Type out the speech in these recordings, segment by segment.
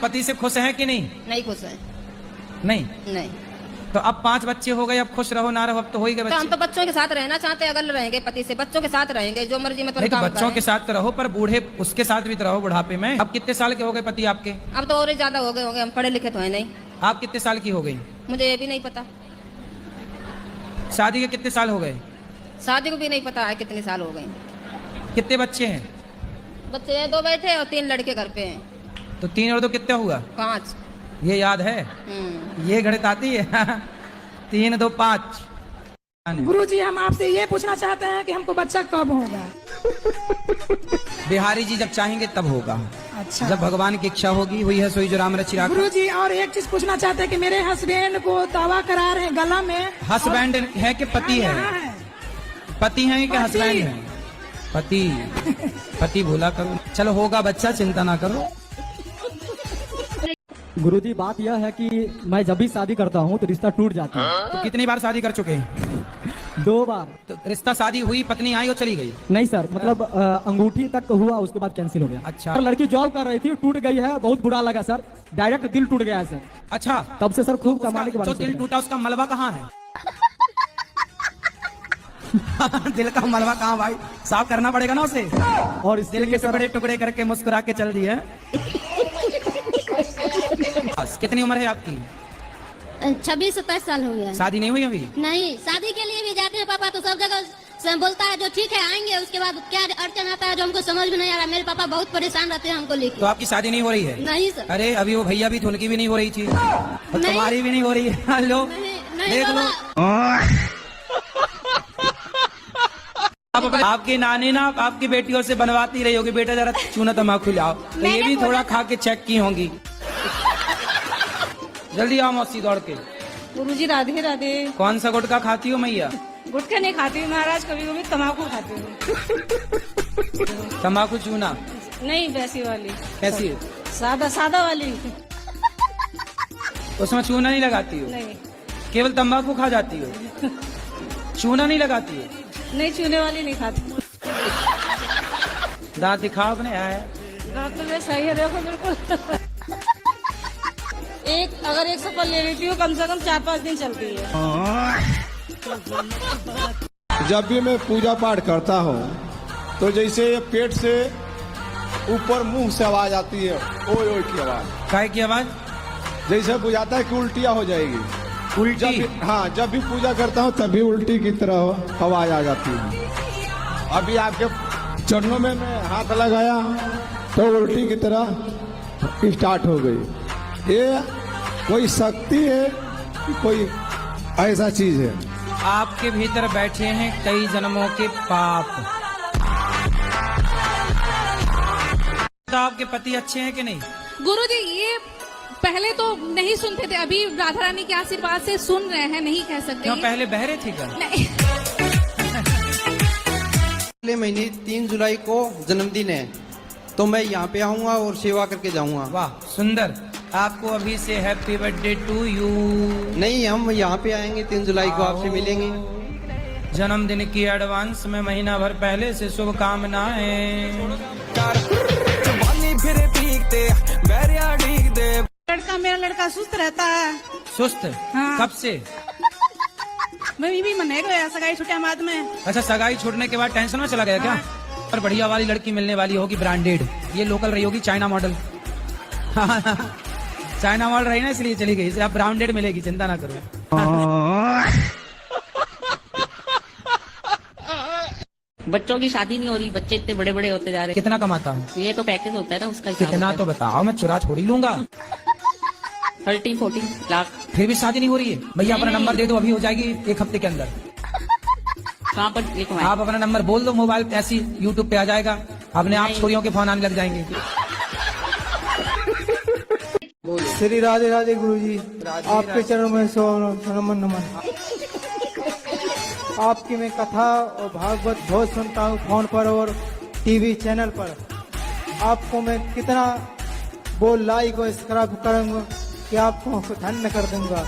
पति से खुश हैं कि नहीं? नहीं खुश है। नहीं। नहीं तो अब 5 बच्चे हो गए, अब खुश रहो ना रहो, अब तो हो ही गए तो हम बच्चे। तो बच्चों के साथ रहना चाहते हैं, अगर रहेंगे पति से बच्चों के साथ रहेंगे, जो मर्जी में नहीं तो काम बच्चों करें। के साथ तो रहो, पर बूढ़े उसके साथ भी तो रहो बुढ़ापे में। अब कितने साल के हो गए पति आपके? अब तो और ही ज्यादा हो गए होंगे, हम पढ़े लिखे तो है नहीं। आप कितने साल की हो गई? मुझे ये भी नहीं पता। शादी के कितने साल हो गए? शादी को भी नहीं पता है कितने साल हो गए। कितने बच्चे हैं? बच्चे हैं 2 बैठे और 3 लड़के घर पे हैं। तो 3 और 2 कितना हुआ? 5। ये याद है? ये गणित आती है? 3 2 5। गुरुजी हम आपसे ये पूछना चाहते हैं कि हमको बच्चा कब होगा? बिहारी जी जब चाहेंगे तब होगा। अच्छा। जब भगवान की इच्छा होगी, हुई है सोई जो राम रचि राखा। गुरुजी और एक चीज पूछना चाहते हैं कि मेरे हस्बैंड को दावा करा रहे हैं गला में। हस्बैंड है कि पति है? पति है कि हस्बैंड है? पति। पति भूला करो। चलो होगा बच्चा, चिंता ना करो। गुरुजी बात यह है कि मैं जब भी शादी करता हूँ तो रिश्ता टूट जाता है। तो कितनी बार शादी कर चुके हैं? 2 बार। तो रिश्ता शादी हुई, पत्नी आई और चली गई? नहीं सर, मतलब अंगूठी तक हुआ, उसके बाद कैंसिल हो गया। अच्छा। सर लड़की जॉब कर रही थी, टूट गई है, बहुत बुरा लगा सर, डायरेक्ट दिल टूट गया है सर। अच्छा। तब से सर खूब कमाने के जो बाद दिल टूटा उसका मलबा कहाँ है? दिल का मलबा कहाँ भाई? साफ करना पड़ेगा ना उसे। और इस दिल के टुकड़े टुकड़े करके मुस्कुरा के चल दिए। कितनी उम्र है आपकी? 26-27 साल हो गया। शादी नहीं हुई अभी? नहीं, शादी के लिए भी जाते हैं पापा तो सब जगह से बोलता है जो ठीक है आएंगे, उसके बाद क्या अड़चन आता है जो हमको समझ में नहीं आ रहा। मेरे पापा बहुत परेशान रहते हैं हमको लेके। तो आपकी शादी नहीं हो रही है? नहीं सर। अरे अभी वो भैया भी तो उनकी भी नहीं हो रही थी, और तुम्हारी भी नहीं हो रही है। लो देख लो। आपकी नानी ना आपकी बेटियों से बनवाती रही होगी, बेटा जरा चूना तम्बाकू लाओ, तो ये भी थोड़ा खा के चेक की होंगी। जल्दी आओ मौसी दौड़ के। गुरुजी राधे राधे। कौन सा गुटखा खाती हो मैया? गुटखा नहीं खाती हूँ महाराज, कभी कभी तम्बाकू खाती हूँ। तम्बाकू चूना? नहीं वैसी वाली। कैसी है? सादा सादा वाली। उसमें चूना नहीं लगाती हो? नहीं। केवल तम्बाकू खा जाती हो, चूना नहीं लगाती हो? नहीं चूने वाली नहीं खाती। दांत दिखाओ अपने। आया दांत तो सही है, देखो बिल्कुल। अगर एक सफल ले लेती हूँ कम से कम 4-5 दिन चलती है। जब भी मैं पूजा पाठ करता हूँ तो जैसे ये पेट से ऊपर मुंह से आवाज आती है, ओए ओए की आवाज। काय की आवाज? जैसे बुझाता है कि उल्टियाँ हो जाएगी। उल्टी? जब भी पूजा करता हूँ तभी उल्टी की तरह आवाज आ जाती है। अभी आपके चरणों में मैं हाथ लगाया तो उल्टी की तरह स्टार्ट हो गई। ये कोई शक्ति है कि कोई ऐसा चीज है? आपके भीतर बैठे हैं कई जन्मों के पाप। तो आपके पति अच्छे हैं कि नहीं? गुरुजी ये पहले तो नहीं सुनते थे, अभी राधा रानी के आशीर्वाद से सुन रहे हैं, नहीं कह सकते। क्यों पहले बहरे थे क्या? नहीं। अगले महीने 3 जुलाई को जन्मदिन है, तो मैं यहाँ पे आऊँगा और सेवा करके जाऊँगा। वाह सुंदर, आपको अभी से हैप्पी बर्थडे टू यू। नहीं, हम यहाँ पे आएंगे 3 जुलाई को, आपसे मिलेंगे। जन्मदिन की एडवांस में महीना भर पहले से शुभकामनाएं। मेरा लड़का सुस्त रहता है। सुस्त? हाँ। कब से? मैं भी मने गया सगाई छुट्टियां बाद में। अच्छा, सगाई छूटने के बाद टेंशन में चला गया क्या? पर बढ़िया वाली लड़की मिलने वाली होगी, ब्रांडेड। ये लोकल रही होगी, चाइना मॉडल। चाइना मॉडल रही ना, इसलिए चली गई। अब ब्रांडेड मिलेगी, चिंता ना करो। बच्चों की शादी नहीं हो रही, बच्चे इतने बड़े बड़े होते जा रहे। कितना कमाता हूँ? ये तो पैकेज होता है ना उसका। कितना तो बताओ, मैं चुरा छोड़ ही लूंगा। 30-40 लाख। फिर भी शादी नहीं हो रही है? भैया अपना नंबर दे दो, अभी हो जाएगी 1 हफ्ते के अंदर। कहाँ पर? आप अपना नंबर बोल दो, मोबाइल पे ऐसी यूट्यूब पे आ जाएगा, अपने आप छोरियों के फोन आने लग जाएंगे। श्री राधे राधे गुरुजी, आपके चरणों में नमन नमन। आपकी मैं कथा और भागवत बहुत सुनता हूँ फोन पर और टीवी चैनल पर। आपको मैं कितना वो लाइक और सब्सक्राइब करूंगा कि आपको धन्य कर दूंगा।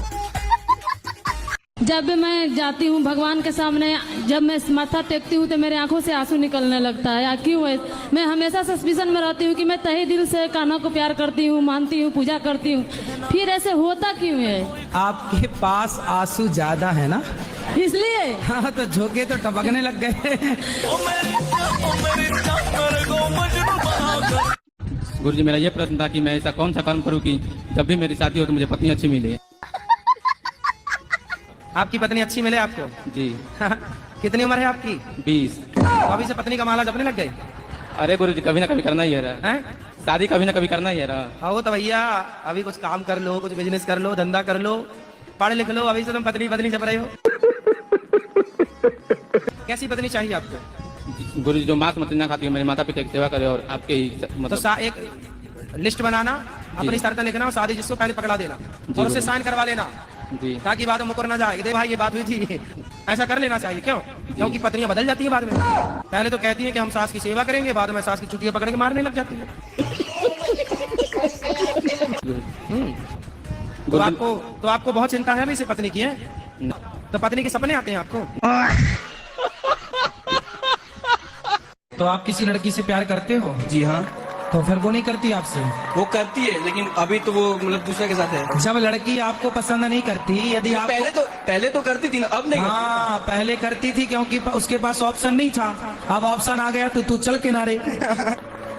जब मैं जाती हूँ भगवान के सामने, जब मैं माथा टेकती हूँ तो मेरे आंखों से आंसू निकलने लगता है। या क्यों है? मैं हमेशा सस्पिशन में रहती हूँ कि मैं तहे दिल से कान्हा को प्यार करती हूँ, मानती हूँ, पूजा करती हूँ, फिर ऐसे होता क्यों है? आपके पास आंसू ज्यादा है ना, इसलिए हाँ तो झोंके तो टपकने लग गए। गुरुजी मेरा ये प्रश्न था कि मैं ऐसा कौन सा काम करूं कि जब भी मेरी शादी हो तो मुझे पत्नी अच्छी मिले। आपकी पत्नी अच्छी मिले आपको? जी। कितनी उम्र है आपकी? 20। तो अभी से पत्नी का माला जपने लग गए? अरे गुरुजी कभी ना कभी करना ही है रहा हैं? शादी कभी ना कभी करना ही है रहा। आओ तो भैया अभी कुछ काम कर लो, कुछ बिजनेस कर लो, धंधा कर लो, पढ़ लिख लो, अभी से तुम पत्नी पत्नी जप रहे हो। कैसी पत्नी चाहिए आपको? गुरुजी जो मांस मछली ना खाती हो, मेरे माता पिता की सेवा करे और आपके ही तो मतलब एक लिस्ट बनाना, अपनी शर्तें लिखना और शादी जिसको पहले पकड़ा देना और उसे साइन करवा लेना जी। ताकि बाद में मुकर ना जाए, दे भाई ये बात हुई थी। ऐसा कर लेना चाहिए। क्यों? क्योंकि पत्नियां बदल जाती हैं बाद में। पहले तो कहती हैं कि हम सास की सेवा करेंगे, बाद में सास की चुटियां पकड़ के मारने लग जाती है। तो आपको बहुत चिंता है इसे पत्नी की है? तो पत्नी के सपने आते हैं आपको? तो आप किसी लड़की से प्यार करते हो? जी हाँ, तो फिर वो नहीं करती आपसे? वो करती है लेकिन अभी तो वो मतलब दूसरे के साथ है। जब लड़की आपको पसंद नहीं करती, यदि आप पहले तो करती थी ना, अब नहीं। हाँ पहले करती थी क्योंकि उसके पास ऑप्शन नहीं था, अब ऑप्शन आ गया तो तू चल किनारे।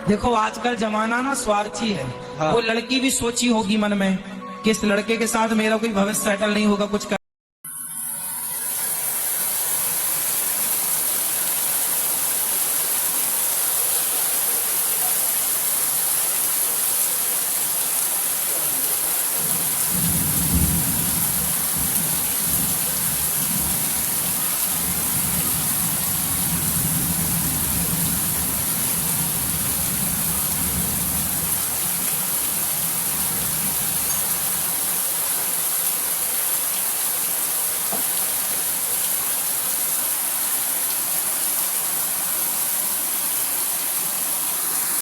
देखो आजकल जमाना ना स्वार्थी है। हाँ। वो लड़की भी सोची होगी मन में कि इस लड़के के साथ मेरा कोई भविष्य सेटल नहीं होगा, कुछ